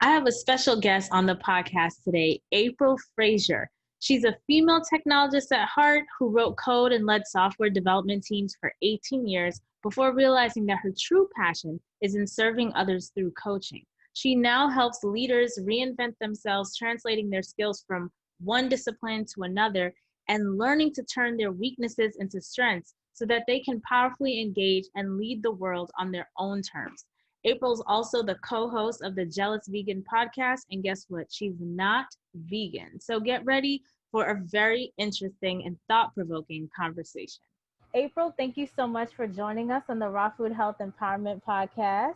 I have a special guest on the podcast today, April Frazier. She's a female technologist at heart who wrote code and led software development teams for 18 years before realizing that her true passion is in serving others through coaching. She now helps leaders reinvent themselves, translating their skills from one discipline to another and learning to turn their weaknesses into strengths so that they can powerfully engage and lead the world on their own terms. April's also the co-host of the Jealous Vegan podcast, and guess what? She's not vegan. So get ready for a very interesting and thought-provoking conversation. April, thank you so much for joining us on the Raw Food Health Empowerment podcast.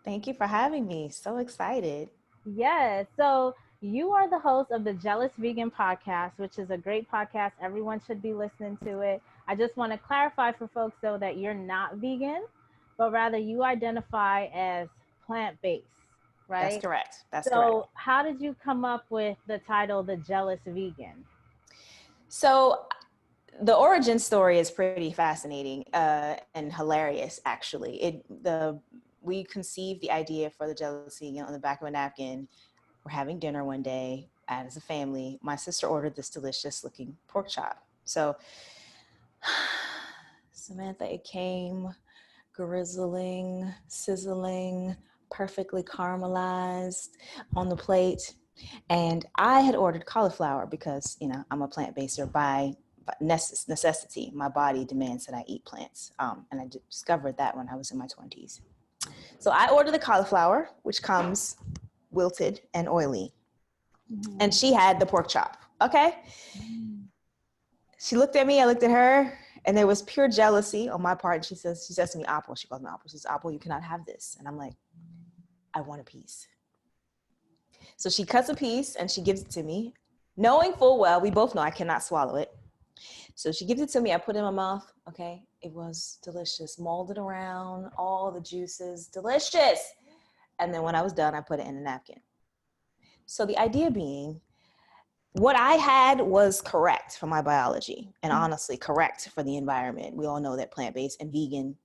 Thank you for having me. So excited. Yes. So you are the host of the Jealous Vegan podcast, which is a great podcast. Everyone should be listening to it. I just want to clarify for folks, though, that you're not vegan, but rather you identify as plant-based, right? That's correct. So how did you come up with the title, The Jealous Vegan? So the origin story is pretty fascinating and hilarious, actually. We conceived the idea for the Jealous Vegan on the back of a napkin. We're having dinner one day as a family. My sister ordered this delicious looking pork chop. So Samantha, it came grizzling, sizzling, perfectly caramelized on the plate. And I had ordered cauliflower because, I'm a plant-baster by necessity. My body demands that I eat plants. And I discovered that when I was in my 20s. So I ordered the cauliflower, which comes wilted and oily. Mm-hmm. And she had the pork chop. Okay. Mm-hmm. She looked at me, I looked at her. And there was pure jealousy on my part. She says to me, Apple. She calls me Apple. She says, Apple, you cannot have this. And I'm like, I want a piece. So she cuts a piece and she gives it to me, knowing full well, we both know I cannot swallow it. So she gives it to me. I put it in my mouth. Okay. It was delicious. Molded around, all the juices, delicious. And then when I was done, I put it in a napkin. So the idea being, what I had was correct for my biology and honestly correct for the environment. We all know that plant-based and vegan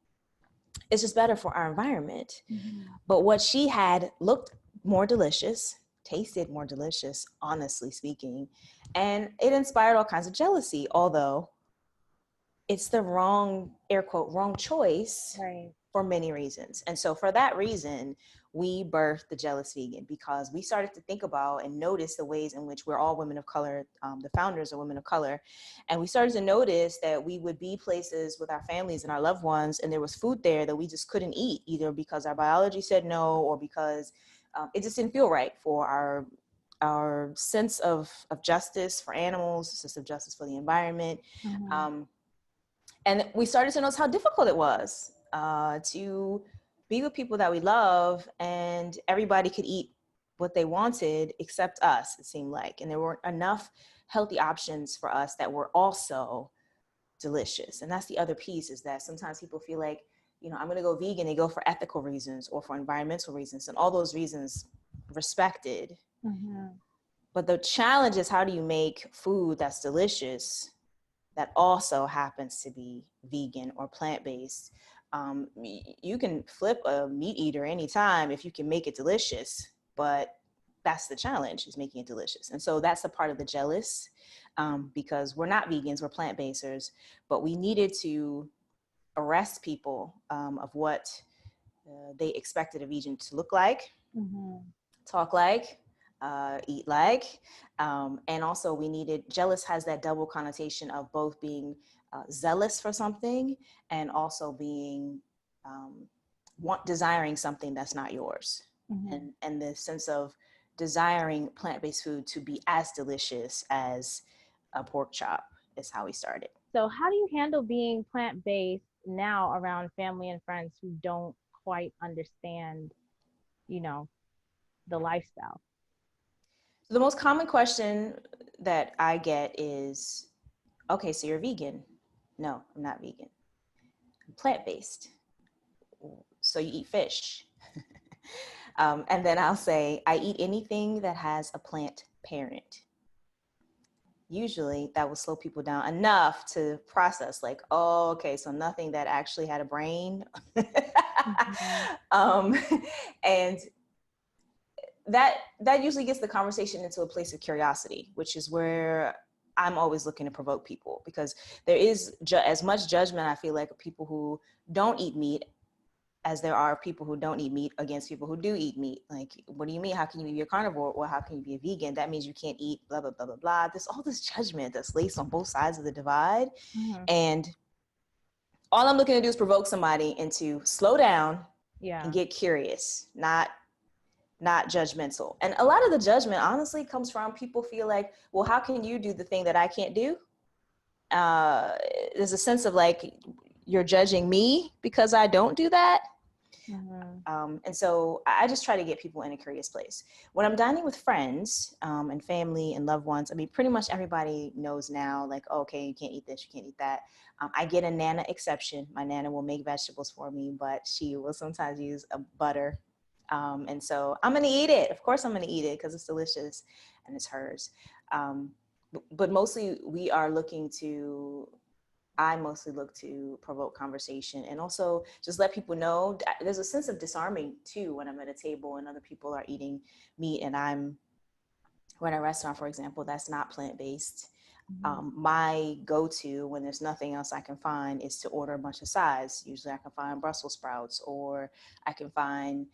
is just better for our environment. Mm-hmm. But what she had looked more delicious, tasted more delicious, honestly speaking, and it inspired all kinds of jealousy, although it's the wrong, air quote, wrong choice for many reasons. And so for that reason, we birthed the Jealous Vegan because we started to think about and notice the ways in which we're all women of color. The founders are women of color. And we started to notice that we would be places with our families and our loved ones, and there was food there that we just couldn't eat, either because our biology said no or because it just didn't feel right for our sense of justice for animals, sense of justice for the environment. Mm-hmm. And we started to notice how difficult it was to be with people that we love, and everybody could eat what they wanted except us, it seemed like. And there weren't enough healthy options for us that were also delicious. And that's the other piece, is that sometimes people feel like, I'm going to go vegan. They go for ethical reasons or for environmental reasons, and all those reasons respected. Mm-hmm. But the challenge is, how do you make food that's delicious that also happens to be vegan or plant-based? You can flip a meat eater anytime if you can make it delicious, but that's the challenge, is making it delicious. And so that's the part of the jealous, because we're not vegans, we're plant-basters, but we needed to arrest people of what they expected a vegan to look like, mm-hmm. talk like, eat like, and also we needed, jealous has that double connotation of both being zealous for something and also being desiring something that's not yours. Mm-hmm. And the sense of desiring plant-based food to be as delicious as a pork chop is how we started. So how do you handle being plant-based now around family and friends who don't quite understand, the lifestyle? The most common question that I get is, okay, so you're vegan. No, I'm not vegan. I'm plant-based. So you eat fish. And then I'll say, I eat anything that has a plant parent. Usually that will slow people down enough to process, like, oh, okay, so nothing that actually had a brain. Mm-hmm. And that usually gets the conversation into a place of curiosity, which is where I'm always looking to provoke people, because there is as much judgment, I feel like, of people who don't eat meat as there are people who don't eat meat against people who do eat meat. Like, what do you mean? How can you be a carnivore? Or how can you be a vegan? That means you can't eat blah, blah, blah, blah, blah. There's all this judgment that's laced on both sides of the divide. Mm-hmm. And all I'm looking to do is provoke somebody into slow down and get curious, not judgmental. And a lot of the judgment honestly comes from people feel like, well, how can you do the thing that I can't do? There's a sense of like, you're judging me because I don't do that. Mm-hmm. And so I just try to get people in a curious place. When I'm dining with friends and family and loved ones, I mean, pretty much everybody knows now, like, oh, okay, you can't eat this, you can't eat that. I get a Nana exception. My Nana will make vegetables for me, but she will sometimes use a butter. And so I'm going to eat it. Of course I'm going to eat it because it's delicious and it's hers. But mostly I mostly look to provoke conversation and also just let people know there's a sense of disarming too when I'm at a table and other people are eating meat and we're in a restaurant, for example, that's not plant-based. Mm-hmm. My go-to when there's nothing else I can find is to order a bunch of sides. Usually I can find Brussels sprouts, or I can find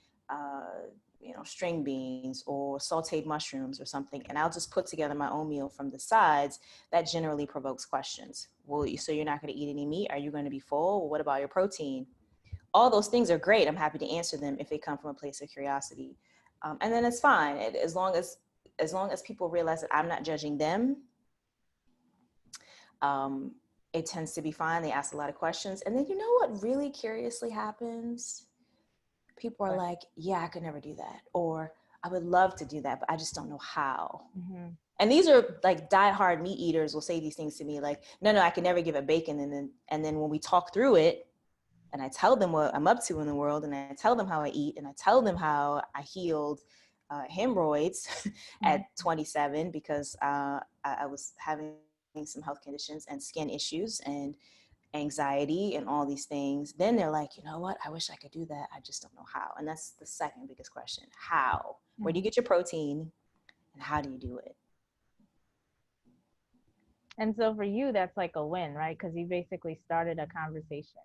string beans or sauteed mushrooms or something. And I'll just put together my own meal from the sides. That generally provokes questions. So you're not going to eat any meat? Are you going to be full? Well, what about your protein? All those things are great. I'm happy to answer them if they come from a place of curiosity. And then it's fine. As long as people realize that I'm not judging them, it tends to be fine. They ask a lot of questions. And then you know what really curiously happens? People are like, yeah, I could never do that. Or I would love to do that, but I just don't know how. Mm-hmm. And these are like diehard meat eaters will say these things to me like, no, I can never give up bacon. And then when we talk through it and I tell them what I'm up to in the world and I tell them how I eat and I tell them how I healed hemorrhoids at 27 because I was having some health conditions and skin issues and anxiety and all these things, then they're like, you know what, I wish I could do that, I just don't know how. And that's the second biggest question. How? Where do you get your protein and how do you do it? And so for you, that's like a win, right? Because you basically started a conversation.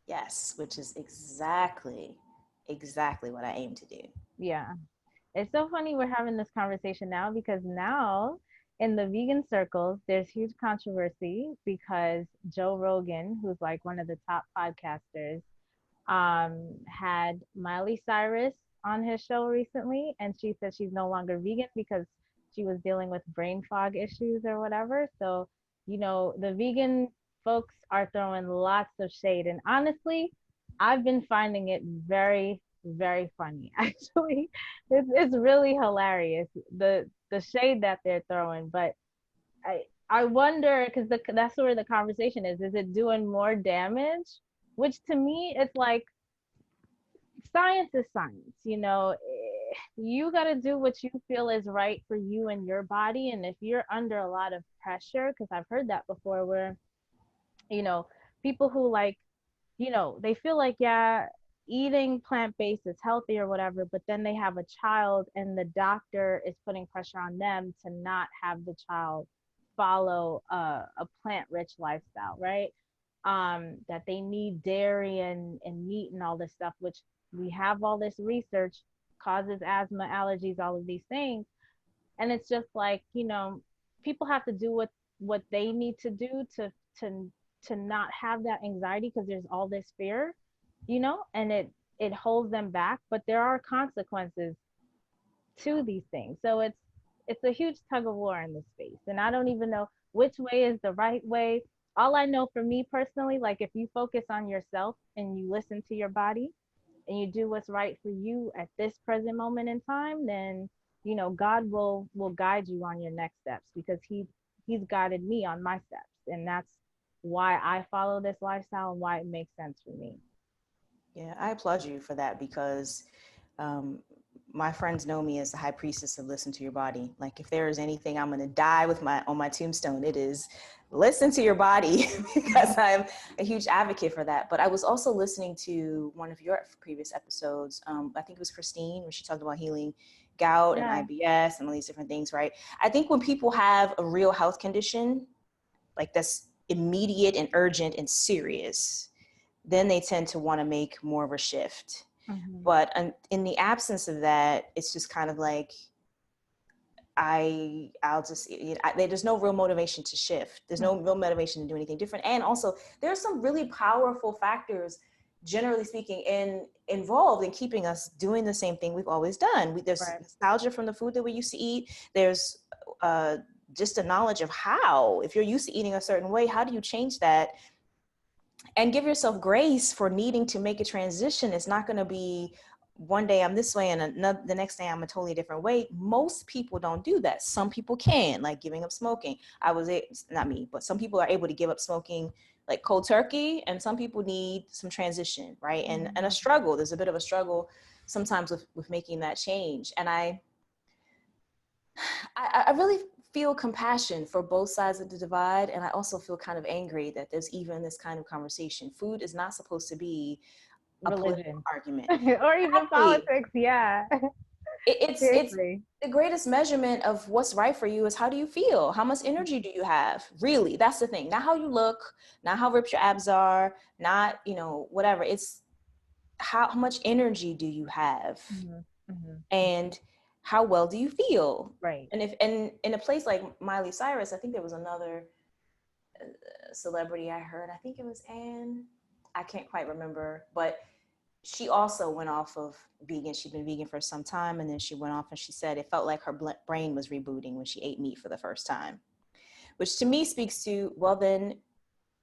Yes, which is exactly what I aim to do. Yeah. It's so funny we're having this conversation now because now in the vegan circles, there's huge controversy because Joe Rogan, who's like one of the top podcasters, had Miley Cyrus on his show recently, and she said she's no longer vegan because she was dealing with brain fog issues or whatever. So, the vegan folks are throwing lots of shade, and honestly, I've been finding it very, very funny. Actually, it's really hilarious the shade that they're throwing. But I wonder because that's where the conversation is. Is it doing more damage? Which to me, it's like science is science. You got to do what you feel is right for you and your body. And if you're under a lot of pressure, because I've heard that before, where people who they feel like, yeah, eating plant-based is healthy or whatever, but then they have a child and the doctor is putting pressure on them to not have the child follow a plant-rich lifestyle, right? That they need dairy and meat and all this stuff, which we have all this research causes asthma, allergies, all of these things. And it's just like, people have to do what they need to do to not have that anxiety because there's all this fear, and it holds them back, but there are consequences to these things. So it's a huge tug of war in this space. And I don't even know which way is the right way. All I know for me personally, like if you focus on yourself and you listen to your body and you do what's right for you at this present moment in time, then God will guide you on your next steps because he's guided me on my steps. And that's why I follow this lifestyle and why it makes sense for me. Yeah, I applaud you for that because my friends know me as the high priestess of listen to your body. Like if there is anything I'm going to die with on my tombstone, it is listen to your body because I'm a huge advocate for that. But I was also listening to one of your previous episodes. I think it was Christine, where she talked about healing gout and IBS and all these different things, right? I think when people have a real health condition, like that's immediate and urgent and serious, then they tend to want to make more of a shift. But in the absence of that, it's just kind of like, there's no real motivation to shift. There's no real motivation to do anything different. And also there's some really powerful factors, generally speaking, involved in keeping us doing the same thing we've always done. There's nostalgia from the food that we used to eat. There's just a knowledge of how, if you're used to eating a certain way, how do you change that? And give yourself grace for needing to make a transition. It's not going to be one day I'm this way and the next day I'm a totally different way. Most people don't do that. Some people can, like giving up smoking. Not me, but some people are able to give up smoking like cold turkey, and some people need some transition, right? And a struggle. There's a bit of a struggle sometimes with making that change. And I really feel compassion for both sides of the divide. And I also feel kind of angry that there's even this kind of conversation. Food is not supposed to be a political argument. Or even politics, It's the greatest measurement of what's right for you is how do you feel? How much energy do you have? Really, that's the thing. Not how you look, not how ripped your abs are, not, whatever. It's how much energy do you have? And how well do you feel? Right. And if in a place like Miley Cyrus, I think there was another celebrity I heard. I think it was Anne. I can't quite remember, but she also went off of vegan. She'd been vegan for some time, and then she went off and she said it felt like her brain was rebooting when she ate meat for the first time, which to me speaks to, well, then,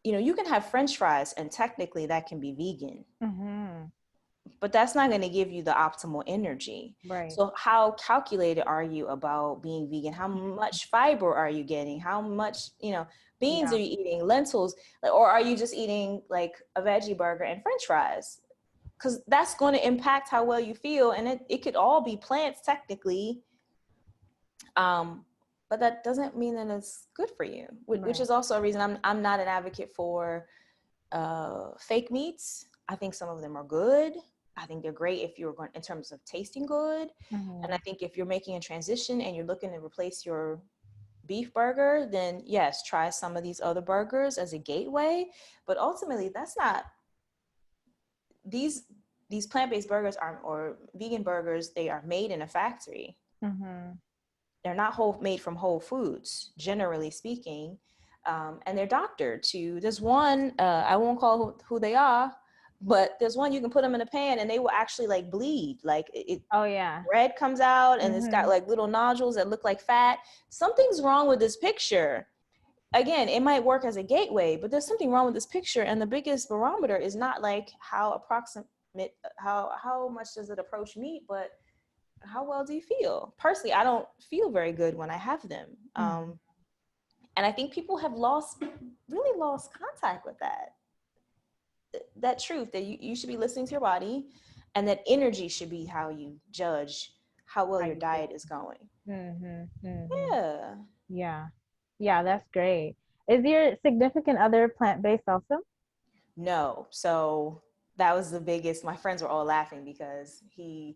you can have French fries and technically that can be vegan. But that's not going to give you the optimal energy. Right. So how calculated are you about being vegan? How much fiber are you getting? How much, beans are you eating, lentils, or are you just eating like a veggie burger and French fries? Because that's going to impact how well you feel. And it could all be plants technically. But that doesn't mean that it's good for you, which is also a reason I'm not an advocate for fake meats. I think some of them are good. I think they're great if you're going in terms of tasting good. And I think if you're making a transition and you're looking to replace your beef burger, then yes, try some of these other burgers as a gateway. But ultimately, that's not these plant-based burgers or vegan burgers. They are made in a factory. They're not made from whole foods, generally speaking, and they're doctored to. There's one I won't call who they are. But there's one you can put them in a pan and they will actually like bleed. Like red comes out and it's got like little nodules that look like fat. Something's wrong with this picture. Again, it might work as a gateway, but there's something wrong with this picture. And the biggest barometer is not like how much does it approach meat, but how well do you feel? Personally, I don't feel very good when I have them. And I think people have really lost contact with that truth that you should be listening to your body, and that energy should be how you judge how well your diet is going. Yeah, that's great. Is your significant other plant-based also? No. So that was the biggest. My friends were all laughing because he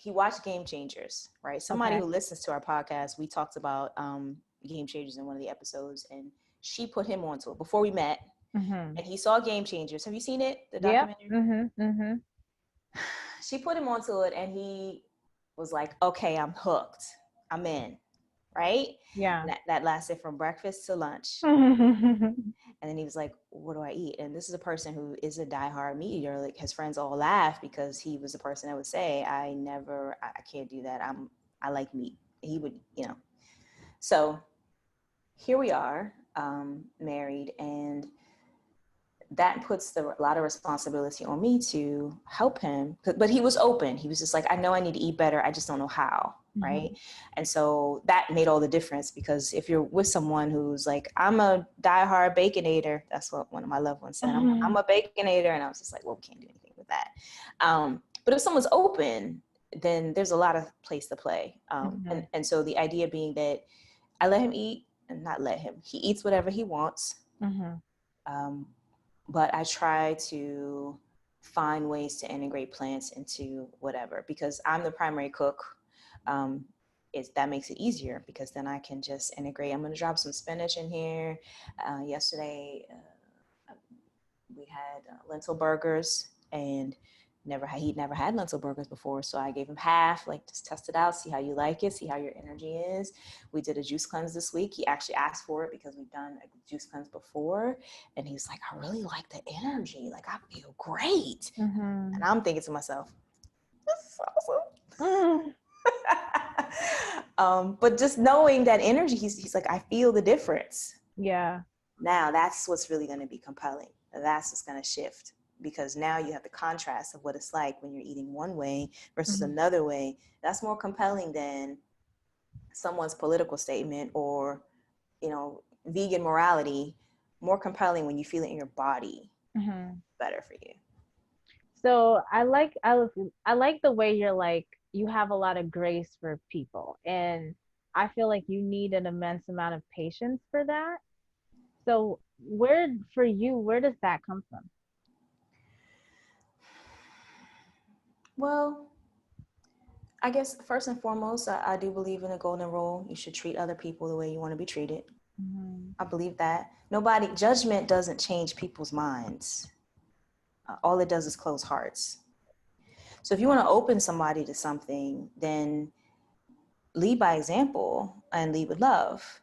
watched Game Changers, right? Somebody who listens to our podcast, we talked about Game Changers in one of the episodes, and she put him onto it before we met. And he saw Game Changers. Have you seen it? The documentary? She put him onto it and he was like, okay, I'm hooked. I'm in. Right? Yeah. And that lasted from breakfast to lunch. And then he was like, what do I eat? And this is a person who is a diehard meat eater. Like his friends all laugh because he was the person that would say, I can't do that. I like meat. He would, So here we are, married, and that puts a lot of responsibility on me to help him. But he was open. He was just like, I know I need to eat better. I just don't know how. Right. And so that made all the difference, because if you're with someone who's like, I'm a diehard baconator, that's what one of my loved ones said. I'm a baconator. And I was just like, well, we can't do anything with that. But if someone's open, then there's a lot of place to play. And so the idea being that I let him eat, and not let him, he eats whatever he wants. But I try to find ways to integrate plants into whatever, because I'm the primary cook. that makes it easier because then I can just integrate. I'm going to drop some spinach in here. Yesterday, we had lentil burgers, and he'd never had lentil burgers before. So I gave him half, like just test it out, see how you like it, see how your energy is. We did a juice cleanse this week. He actually asked for it because we've done a juice cleanse before. And he's like, I really like the energy. Like I feel great. Mm-hmm. And I'm thinking to myself, this is awesome. But just knowing that energy, he's like, I feel the difference. Yeah. Now that's what's really going to be compelling. That's what's going to shift, because now you have the contrast of what it's like when you're eating one way versus another way. That's more compelling than someone's political statement or, vegan morality. More compelling when you feel it in your body. Better for you. So I like the way you're like, you have a lot of grace for people, and I feel like you need an immense amount of patience for that. So where does that come from? Well, I guess first and foremost, I do believe in a golden rule. You should treat other people the way you want to be treated. I believe that. Judgment doesn't change people's minds. All it does is close hearts. So if you want to open somebody to something, then lead by example and lead with love.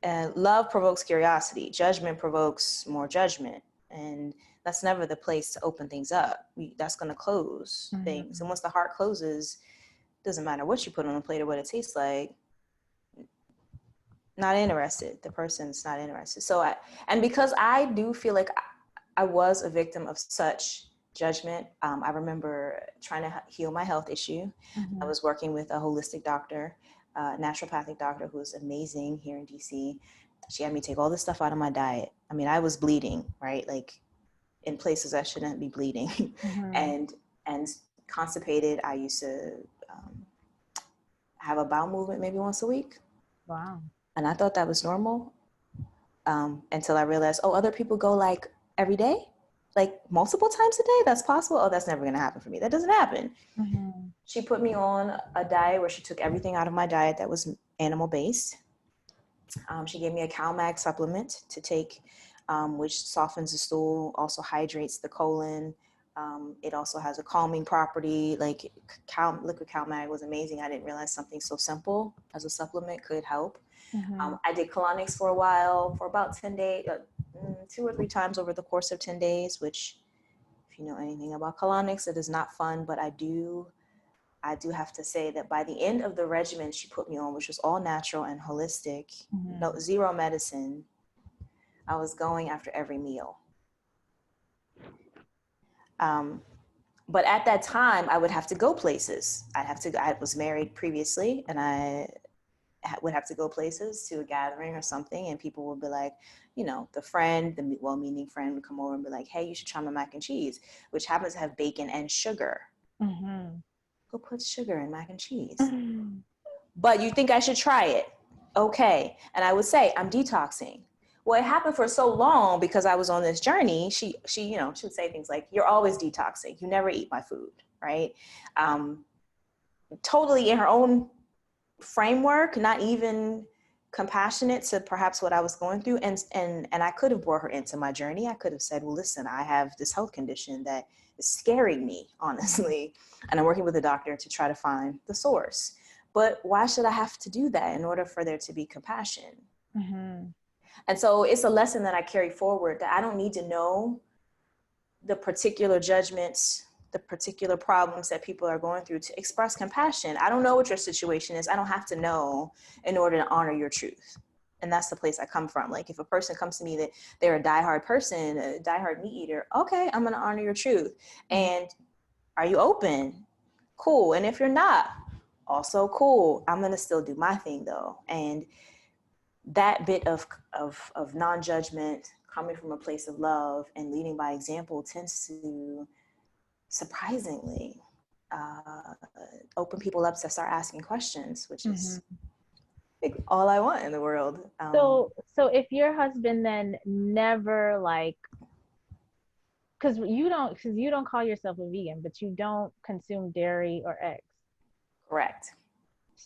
And love provokes curiosity. Judgment provokes more judgment. And that's never the place to open things up. That's going to close things. And once the heart closes, doesn't matter what you put on a plate or what it tastes like. Not interested. The person's not interested. And because I do feel like I was a victim of such judgment. I remember trying to heal my health issue. I was working with a holistic doctor, naturopathic doctor who was amazing here in DC. She had me take all this stuff out of my diet. I mean, I was bleeding, right? Like in places I shouldn't be bleeding, and constipated. I used to have a bowel movement maybe once a week. Wow. And I thought that was normal until I realized, other people go like every day, like multiple times a day. That's possible. Oh, that's never going to happen for me. That doesn't happen. She put me on a diet where she took everything out of my diet that was animal based. She gave me a CalMag supplement to take, which softens the stool, also hydrates the colon. It also has a calming property. Like liquid CalMag was amazing. I didn't realize something so simple as a supplement could help. I did colonics for a while, for about 10 days, 2 or 3 times over the course of 10 days, which if you know anything about colonics, it is not fun, but I do have to say that by the end of the regimen she put me on, which was all natural and holistic, zero medicine, I was going after every meal. But at that time, I would have to go places. I was married previously, and I would have to go places to a gathering or something, and people would be like, the well-meaning friend would come over and be like, hey, you should try my mac and cheese, which happens to have bacon and sugar. Who puts sugar in mac and cheese? But you think I should try it? Okay. And I would say, I'm detoxing. Well, it happened for so long because I was on this journey. She would say things like, you're always detoxing. You never eat my food, right? Totally in her own framework, not even compassionate to perhaps what I was going through. And I could have brought her into my journey. I could have said, well, listen, I have this health condition that is scaring me, honestly. And I'm working with a doctor to try to find the source. But why should I have to do that in order for there to be compassion? And so it's a lesson that I carry forward, that I don't need to know the particular judgments, the particular problems that people are going through to express compassion. I don't know what your situation is. I don't have to know in order to honor your truth. And that's the place I come from. Like if a person comes to me that they're a diehard person, a diehard meat eater, okay, I'm going to honor your truth. And are you open? Cool. And if you're not, also cool. I'm going to still do my thing though. And that bit of non-judgment, coming from a place of love and leading by example, tends to surprisingly open people up to start asking questions, which is like all I want in the world. So if your husband then never because you don't call yourself a vegan, but you don't consume dairy or eggs. Correct.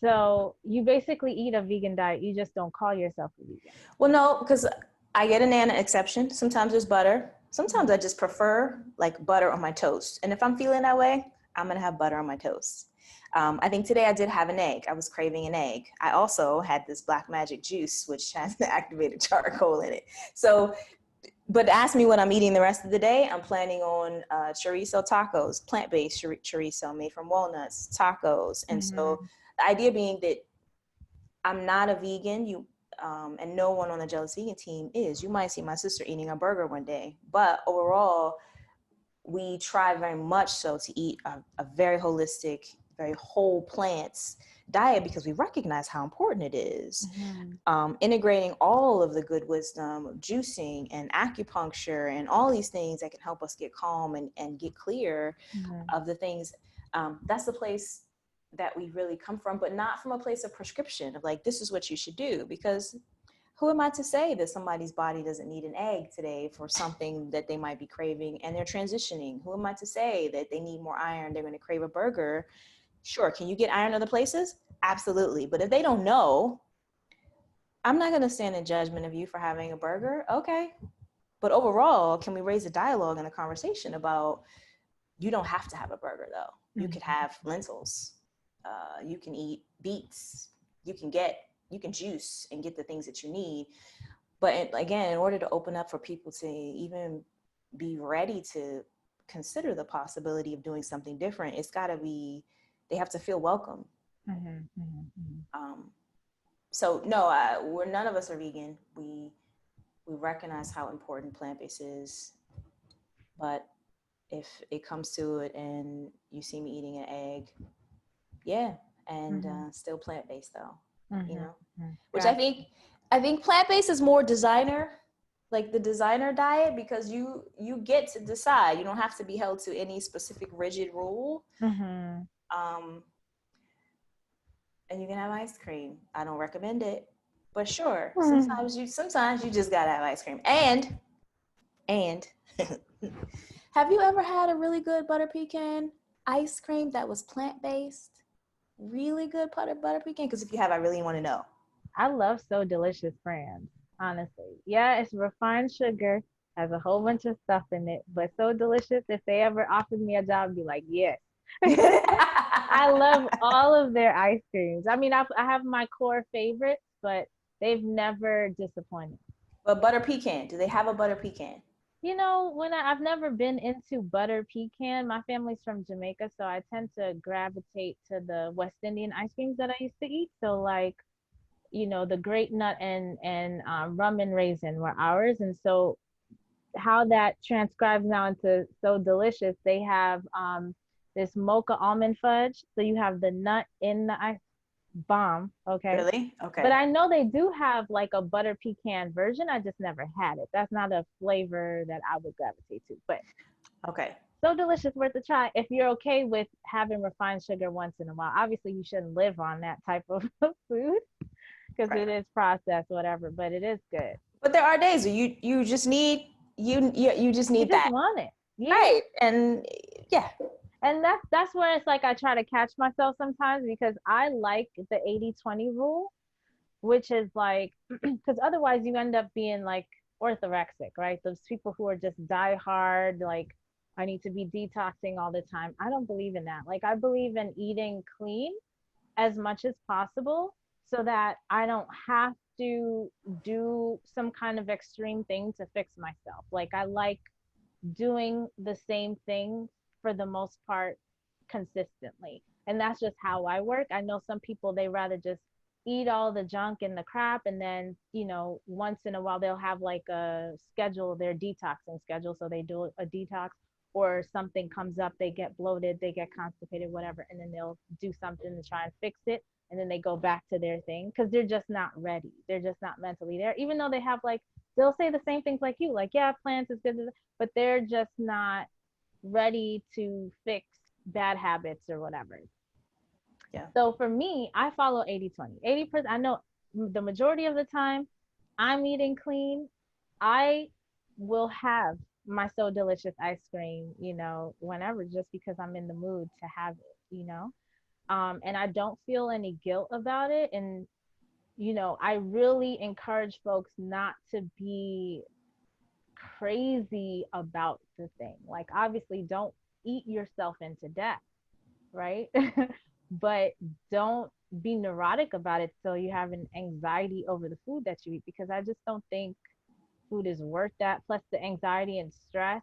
So you basically eat a vegan diet. You just don't call yourself a vegan. Well, no, because I get a nana exception. Sometimes there's butter. Sometimes I just prefer like butter on my toast. And if I'm feeling that way, I'm going to have butter on my toast. I think today I did have an egg. I was craving an egg. I also had this black magic juice, which has the activated charcoal in it. So, but ask me what I'm eating the rest of the day. I'm planning on chorizo tacos, plant-based chorizo made from walnuts, tacos. And so the idea being that I'm not a vegan, and no one on the Jealous Vegan team is. You might see my sister eating a burger one day, but overall, we try very much so to eat a very holistic, very whole plants diet because we recognize how important it is. Integrating all of the good wisdom of juicing and acupuncture and all these things that can help us get calm and get clear of the things. That's the place that we really come from, but not from a place of prescription of like, this is what you should do, because who am I to say that somebody's body doesn't need an egg today for something that they might be craving and they're transitioning? Who am I to say that they need more iron, they're going to crave a burger? Sure. Can you get iron other places? Absolutely. But if they don't know, I'm not going to stand in judgment of you for having a burger. Okay. But overall, can we raise a dialogue and a conversation about, you don't have to have a burger though. You could have lentils. You can eat beets. You can juice and get the things that you need. But again, in order to open up for people to even be ready to consider the possibility of doing something different, it's got to be, they have to feel welcome. So no, none of us are vegan. We recognize how important plant-based is, but if it comes to it and you see me eating an egg, yeah, and still plant-based though, you know, which I think plant-based is more designer, like the designer diet, because you get to decide. You don't have to be held to any specific rigid rule. And you can have ice cream. I don't recommend it, but sure, sometimes you just gotta have ice cream. And have you ever had a really good butter pecan ice cream that was plant-based? Really good butter pecan? Because if you have, I really want to know. I love So Delicious brands, honestly. Yeah, it's refined sugar, has a whole bunch of stuff in it, but So Delicious, if they ever offered me a job, I'd be like, yes. I love all of their ice creams. I mean, I have my core favorites, but they've never disappointed. But butter pecan, do they have a butter pecan? You know, I've never been into butter pecan. My family's from Jamaica, so I tend to gravitate to the West Indian ice creams that I used to eat. So like, you know, the grape nut and rum and raisin were ours. And so how that transcribes now into So Delicious, they have this mocha almond fudge. So you have the nut in the ice bomb. Okay. Really? Okay. But I know they do have like a butter pecan version. I just never had it. That's not a flavor that I would gravitate to. But okay. So Delicious, worth a try if you're okay with having refined sugar once in a while. Obviously, you shouldn't live on that type of food because it is processed, whatever. But it is good. But there are days where you just need you just need that. You just want it, yeah. Right? And yeah. And that's where it's like I try to catch myself sometimes because I like the 80-20 rule, which is like, because otherwise you end up being like orthorexic, right? Those people who are just die hard, like, I need to be detoxing all the time. I don't believe in that. Like, I believe in eating clean as much as possible so that I don't have to do some kind of extreme thing to fix myself. Like, I like doing the same thing for the most part consistently. And that's just how I work. I know some people, they rather just eat all the junk and the crap, and then, you know, once in a while they'll have like a schedule, their detoxing schedule, so they do a detox, or something comes up, they get bloated, they get constipated, whatever, and then they'll do something to try and fix it, and then they go back to their thing because they're just not ready, they're just not mentally there, even though they have like, they'll say the same things like you, like, yeah, plants is good, but they're just not ready to fix bad habits or whatever. Yeah. So for me, I follow 80-20. 80%, I know the majority of the time I'm eating clean. I will have my So Delicious ice cream, you know, whenever, just because I'm in the mood to have it, you know. And I don't feel any guilt about it. And, I really encourage folks not to be crazy about the thing. Like, obviously, don't eat yourself into death, right? But don't be neurotic about it so you have an anxiety over the food that you eat, because I just don't think food is worth that. Plus, the anxiety and stress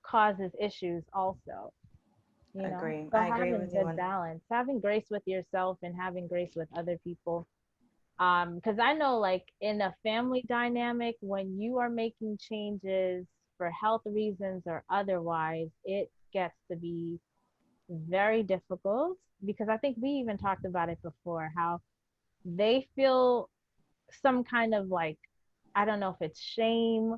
causes issues also, So I agree having with you good on. balance, having grace with yourself and having grace with other people. Because I know, like, in a family dynamic, when you are making changes for health reasons or otherwise, it gets to be very difficult, because I think we even talked about it before, how they feel some kind of, like, I don't know if it's shame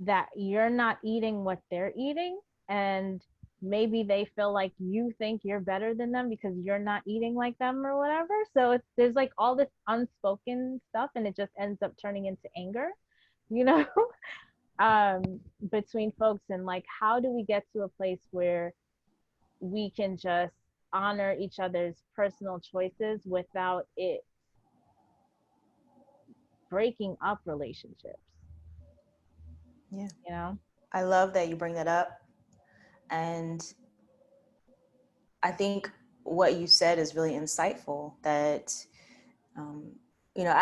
that you're not eating what they're eating, and maybe they feel like you think you're better than them because you're not eating like them or whatever. So there's like all this unspoken stuff, and it just ends up turning into anger, you know, um, between folks. And like, how do we get to a place where we can just honor each other's personal choices without it breaking up relationships, Yeah. you know? I love that you bring that up. And I think what you said is really insightful that, um, you know,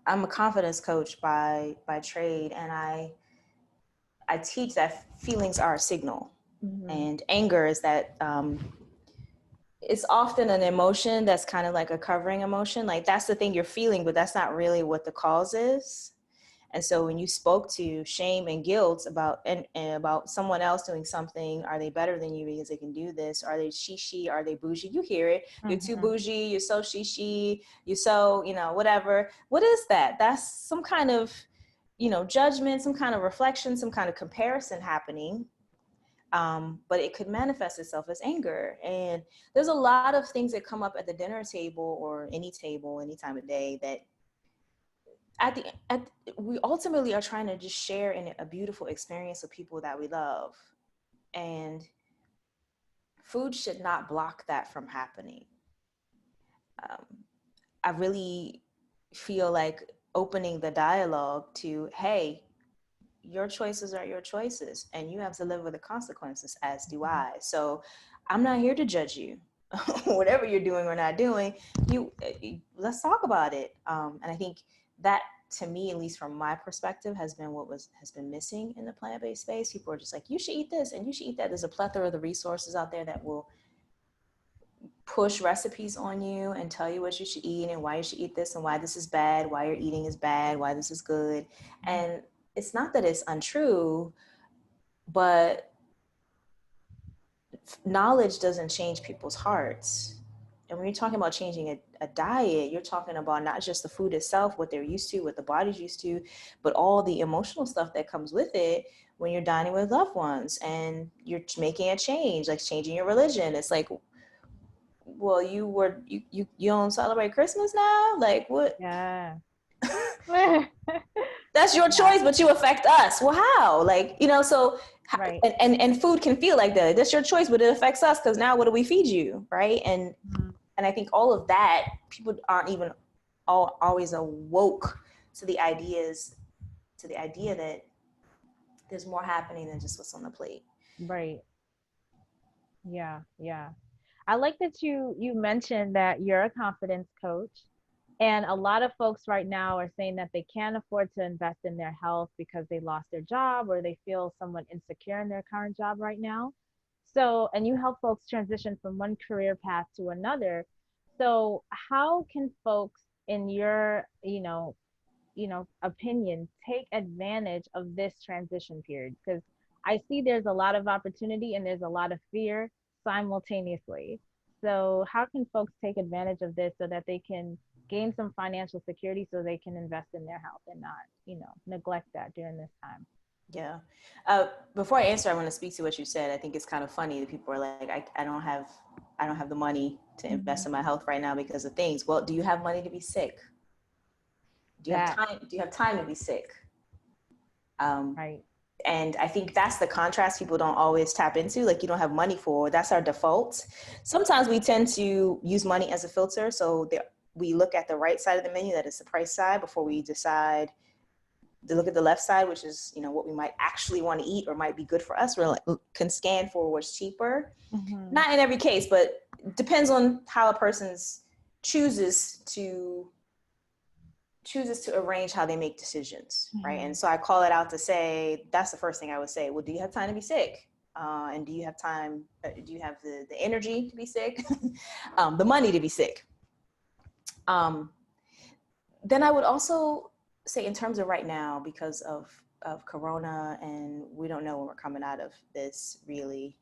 I'm a confidence coach by trade, and I teach that feelings are a signal, Mm-hmm. and anger is that, it's often an emotion that's kind of like a covering emotion. Like that's the thing you're feeling, but that's not really what the cause is. And so when you spoke to shame and guilt about and about someone else doing something, are they better than you because they can do this? Are they she? Are they bougie? You hear it. You're too Mm-hmm. bougie. You're so she. You're so, whatever. What is that? That's some kind of, judgment, some kind of reflection, some kind of comparison happening. But it could manifest itself as anger. And there's a lot of things that come up at the dinner table or any table, any time of day, that we ultimately are trying to just share in a beautiful experience with people that we love. And food should not block that from happening. Um, I really feel like opening the dialogue to, hey, your choices are your choices and you have to live with the consequences, as do I. So I'm not here to judge you. Whatever you're doing or not doing, you let's talk about it. And I think that, to me, at least from my perspective, has been missing in the plant-based space. People are just like, you should eat this and you should eat that. There's a plethora of the resources out there that will push recipes on you and tell you what you should eat and why you should eat this and why this is bad, why your eating is bad, why this is good. And it's not that it's untrue, but knowledge doesn't change people's hearts. And when you're talking about changing a diet, you're talking about not just the food itself, what they're used to, what the body's used to, but all the emotional stuff that comes with it when you're dining with loved ones and you're making a change, like changing your religion. It's like, well, you don't celebrate Christmas now? Like what? Yeah. That's your Yeah, choice, but you affect us. Well, how? Like, so, right. and food can feel like that. That's your choice, but it affects us because now what do we feed you, right? And I think all of that, people aren't even always awoke to the idea that there's more happening than just what's on the plate. Right. Yeah, yeah. I like that you mentioned that you're a confidence coach. And a lot of folks right now are saying that they can't afford to invest in their health because they lost their job or they feel somewhat insecure in their current job right now. So, and you help folks transition from one career path to another. So, how can folks, in your, opinion, take advantage of this transition period? Because I see there's a lot of opportunity and there's a lot of fear simultaneously. So how can folks take advantage of this so that they can gain some financial security so they can invest in their health and not, neglect that during this time? Yeah. Before I answer, I want to speak to what you said. I think it's kind of funny that people are like, I don't have the money to invest Mm-hmm. in my health right now because of things. Well, do you have money to be sick? Do you have That, time? Do you have time to be sick? Um, right. And I think that's the contrast people don't always tap into. Like, you don't have money for, that's our default. Sometimes we tend to use money as a filter. So we look at the right side of the menu, that is the price side, before we decide to look at the left side, which is, what we might actually want to eat or might be good for us. We're like, can scan for what's cheaper. Mm-hmm. Not in every case, but depends on how a person's chooses to arrange how they make decisions, mm-hmm. right? And so I call it out to say, that's the first thing I would say. Well, do you have time to be sick? And do you have time, do you have the energy to be sick? The money to be sick? Then I would also say, in terms of right now, because of Corona, and we don't know when we're coming out of this really,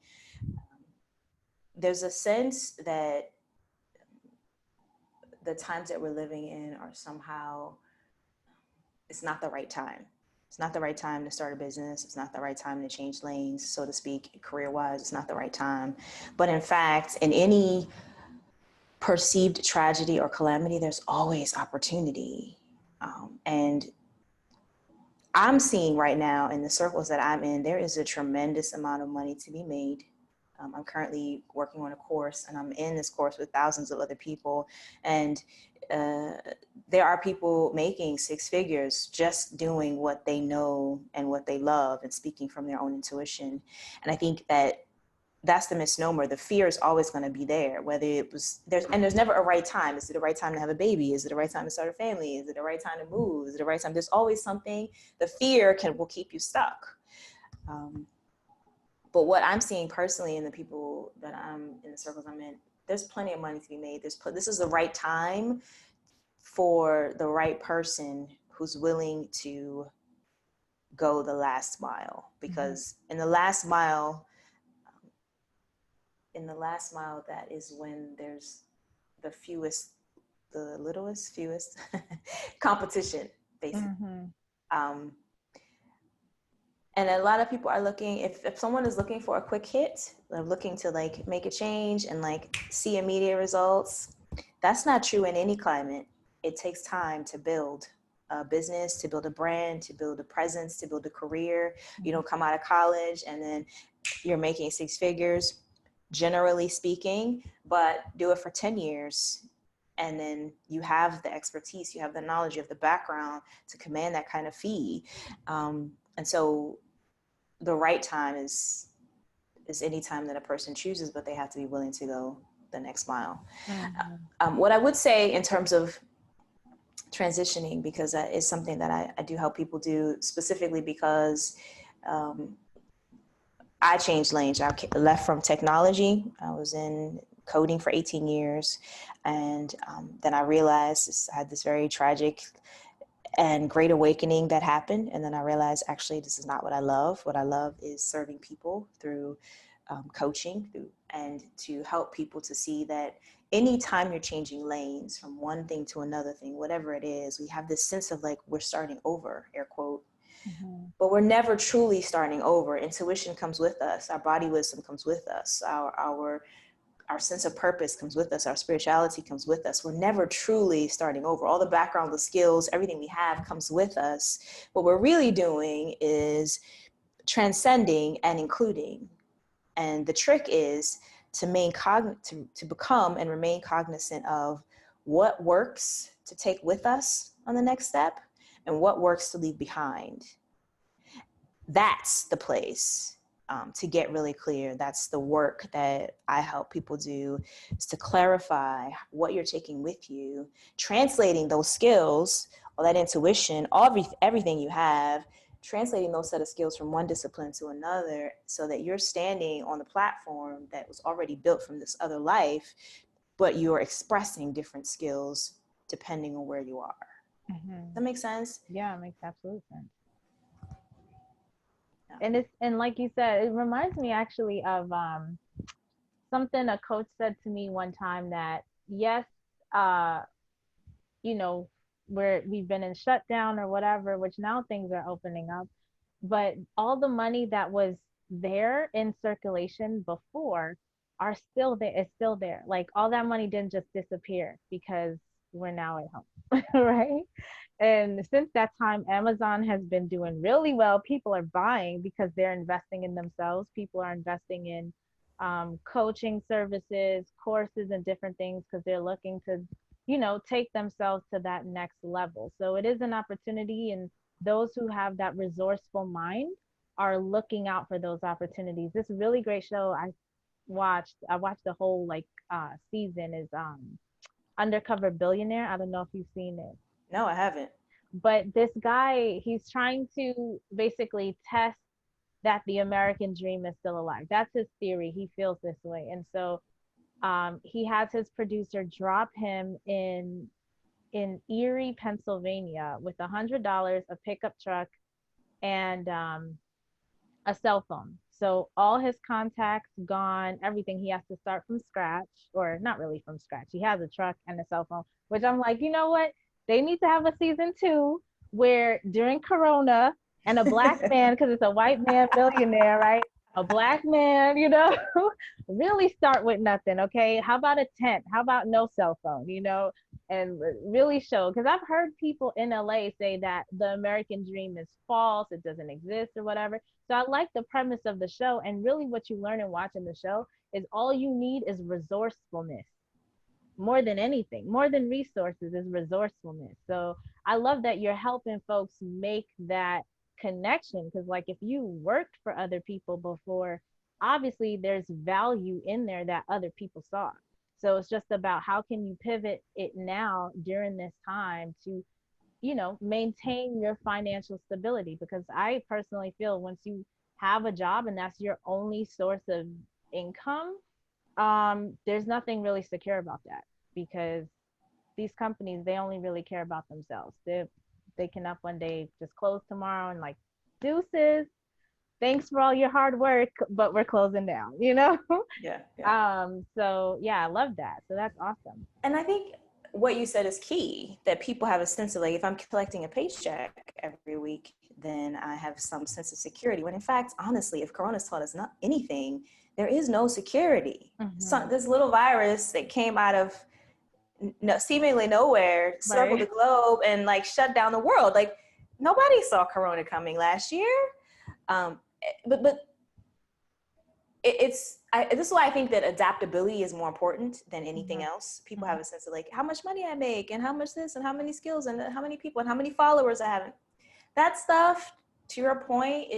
there's a sense that the times that we're living in are somehow, it's not the right time. It's not the right time to start a business. It's not the right time to change lanes, so to speak, career-wise. It's not the right time. But in fact, in any perceived tragedy or calamity, there's always opportunity. And I'm seeing right now in the circles that I'm in, there is a tremendous amount of money to be made. I'm currently working on a course, and I'm in this course with thousands of other people. And there are people making six figures just doing what they know and what they love and speaking from their own intuition. And I think that's the misnomer. The fear is always going to be there, whether there's never a right time. Is it the right time to have a baby? Is it the right time to start a family? Is it the right time to move? Is it the right time? There's always something. The fear will keep you stuck. But what I'm seeing personally in the people that I'm in, the circles I'm in, there's plenty of money to be made. This is the right time for the right person who's willing to go the last mile, because mm-hmm. in the last mile, that is when there's the littlest competition, basically. Mm-hmm. And a lot of people are looking, if someone is looking for a quick hit, they're looking to like make a change and like see immediate results. That's not true in any climate. It takes time to build a business, to build a brand, to build a presence, to build a career. You don't come out of college and then you're making six figures, generally speaking, but do it for 10 years. And then you have the expertise, you have the knowledge, you have the background to command that kind of fee. And so the right time is any time that a person chooses, but they have to be willing to go the next mile. Mm-hmm. What I would say in terms of transitioning, because that is something that I do help people do, specifically because I changed lanes. I left from technology. I was in coding for 18 years. And then I realized I had this very tragic and great awakening that happened. And then I realized, actually, this is not what I love. What I love is serving people through coaching, and to help people to see that anytime you're changing lanes from one thing to another thing, whatever it is, we have this sense of like, we're starting over, air quote. Mm-hmm. But we're never truly starting over. Intuition comes with us. Our body wisdom comes with us. Our sense of purpose comes with us. Our spirituality comes with us. We're never truly starting over. All the background, the skills, everything we have comes with us. What we're really doing is transcending and including. And the trick is to become and remain cognizant of what works to take with us on the next step and what works to leave behind. That's the place. To get really clear. That's the work that I help people do, is to clarify what you're taking with you, translating those skills or that intuition, everything you have, translating those set of skills from one discipline to another, so that you're standing on the platform that was already built from this other life, but you're expressing different skills depending on where you are. Mm-hmm. Does that make sense? Yeah, it makes absolute sense. And like you said, it reminds me actually of something a coach said to me one time, that yes, we've been in shutdown or whatever, which now things are opening up, but all the money that was there in circulation before is still there. Like, all that money didn't just disappear because we're now at home, right? And since that time, Amazon has been doing really well. People are buying because they're investing in themselves. People are investing in coaching services, courses, and different things because they're looking to, take themselves to that next level. So it is an opportunity, and those who have that resourceful mind are looking out for those opportunities. This really great show I watched the whole like season is Undercover Billionaire. I don't know if you've seen it. No, I haven't. But this guy, he's trying to basically test that the American dream is still alive. That's his theory. He feels this way. And so he has his producer drop him in Erie, Pennsylvania with $100, a pickup truck, and a cell phone. So all his contacts gone, everything. He has to start from scratch, or not really from scratch. He has a truck and a cell phone, which I'm like, you know what? They need to have a season 2 where during Corona and a black man, because it's a white man billionaire, right? A black man, really start with nothing. Okay. How about a tent? How about no cell phone, and really show? Because I've heard people in LA say that the American dream is false, it doesn't exist, or whatever. So I like the premise of the show. And really, what you learn in watching the show is all you need is resourcefulness more than anything, more than resources, is resourcefulness. So I love that you're helping folks make that connection because, like, if you worked for other people before, obviously there's value in there that other people saw. So it's just about how can you pivot it now during this time to maintain your financial stability, because I personally feel once you have a job and that's your only source of income, there's nothing really secure about that, because these companies, they only really care about themselves. They can up one day just close tomorrow and like, deuces, thanks for all your hard work, but we're closing down, Yeah, yeah. So yeah, I love that. So that's awesome. And I think what you said is key, that people have a sense of like, if I'm collecting a paycheck every week, then I have some sense of security. When in fact, honestly, if Corona's taught us not anything, there is no security. So this little virus that came out of seemingly nowhere, circled the Right. globe and like shut down the world. Like nobody saw Corona coming last year. But this is why I think that adaptability is more important than anything else. People have a sense of like how much money I make and how much this and how many skills and how many people and how many followers I have. That stuff, to your point,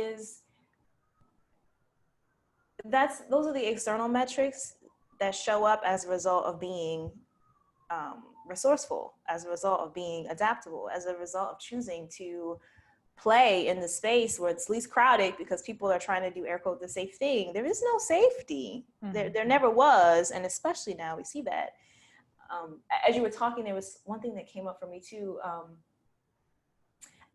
those are the external metrics that show up as a result of being resourceful, as a result of being adaptable, as a result of choosing to play in the space where it's least crowded because people are trying to do air quote the safe thing. There is no safety. There never was, and especially now we see that. As you were talking, there was one thing that came up for me too.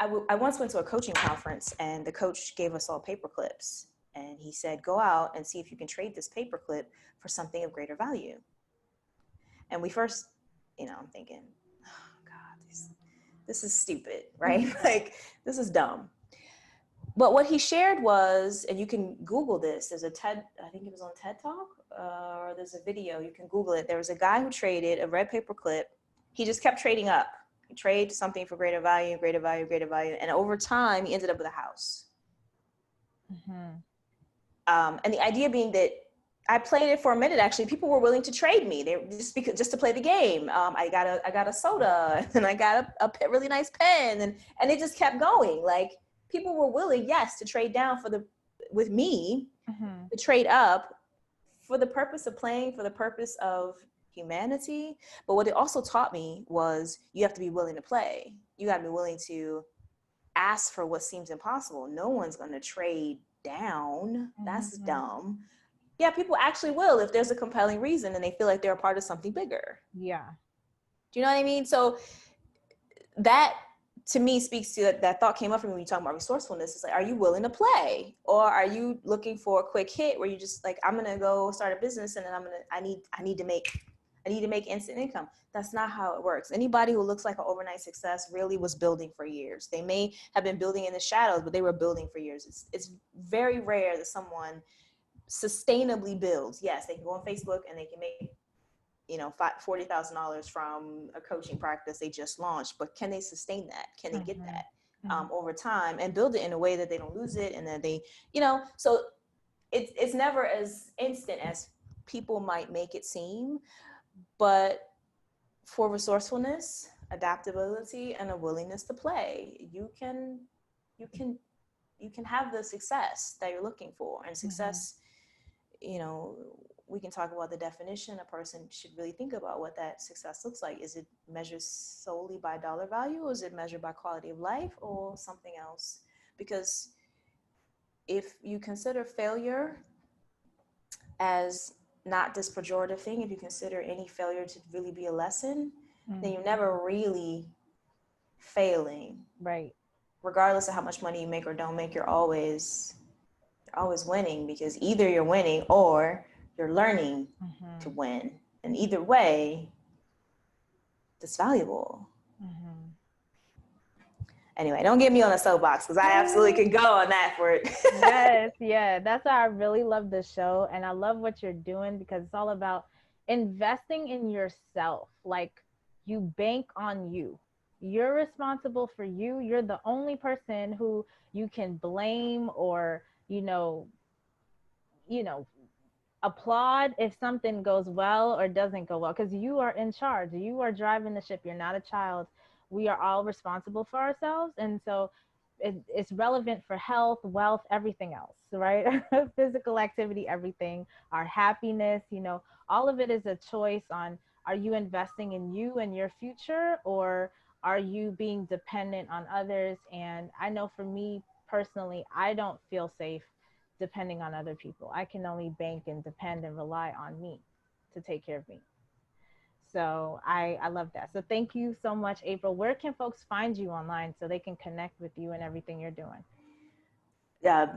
I once went to a coaching conference and the coach gave us all paper clips, and he said, go out and see if you can trade this paper clip for something of greater value. And we first, I'm thinking, oh God, this is stupid, right? Like, this is dumb. But what he shared was, and you can Google this, there's a TED, I think it was on TED Talk, or there's a video, you can Google it. There was a guy who traded a red paper clip. He just kept trading up. He traded something for greater value, greater value, greater value. And over time, he ended up with a house. And the idea being that I played it for a minute. Actually, people were willing to trade me. They just to play the game. I got a soda and I got a really nice pen, and it just kept going. Like people were willing, yes, to trade down with me, to trade up for the purpose of playing, for the purpose of humanity. But what it also taught me was you have to be willing to play. You got to be willing to ask for what seems impossible. No one's going to trade down. That's dumb. Yeah, people actually will if there's a compelling reason and they feel like they're a part of something bigger. Yeah. Do you know what I mean? So that to me speaks to that thought came up for me when you talk about resourcefulness. It's like, are you willing to play? Or are you looking for a quick hit where you just like, I'm gonna go start a business and then I need to make instant income. That's not how it works. Anybody who looks like an overnight success really was building for years. They may have been building in the shadows, but they were building for years. It's very rare that someone sustainably builds. Yes, they can go on Facebook and they can make $40,000 from a coaching practice they just launched, but can they sustain that? Can they get that over time and build it in a way that they don't lose it, and that they, so it's never as instant as people might make it seem, but for resourcefulness, adaptability, and a willingness to play, you can have the success that you're looking for. And success, we can talk about the definition. A person should really think about what that success looks like. Is it measured solely by dollar value, or is it measured by quality of life, or something else? Because if you consider failure as not this pejorative thing, if you consider any failure to really be a lesson, then you're never really failing. Right. Regardless of how much money you make or don't make, you're always winning, because either you're winning or you're learning to win. And either way, it's valuable. Anyway, don't get me on a soapbox, because I absolutely could go on that for it. Yes, yeah. That's why I really love this show. And I love what you're doing, because it's all about investing in yourself. Like, you bank on you. You're responsible for you. You're the only person who you can blame or, applaud if something goes well or doesn't go well, because you are in charge. You are driving the ship. You're not a child. We are all responsible for ourselves. And so it's relevant for health, wealth, everything else, right? Physical activity, everything, our happiness, all of it is a choice on, are you investing in you and your future, or are you being dependent on others? And I know for me personally, I don't feel safe depending on other people. I can only bank and depend and rely on me to take care of me. So I love that. So thank you so much, April. Where can folks find you online so they can connect with you and everything you're doing?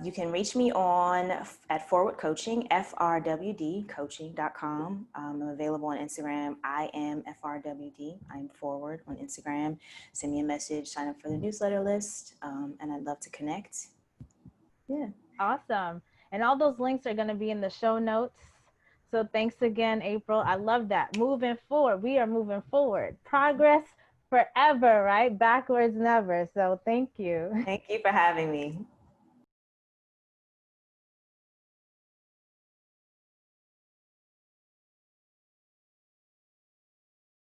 You can reach me at Forward Coaching, frwdcoaching.com. I'm available on Instagram. I am FRWD. I'm Forward on Instagram. Send me a message, sign up for the newsletter list, and I'd love to connect. Yeah. Awesome. And all those links are going to be in the show notes. So thanks again, April. I love that. Moving forward. We are moving forward. Progress forever, right? Backwards never. So thank you. Thank you for having me.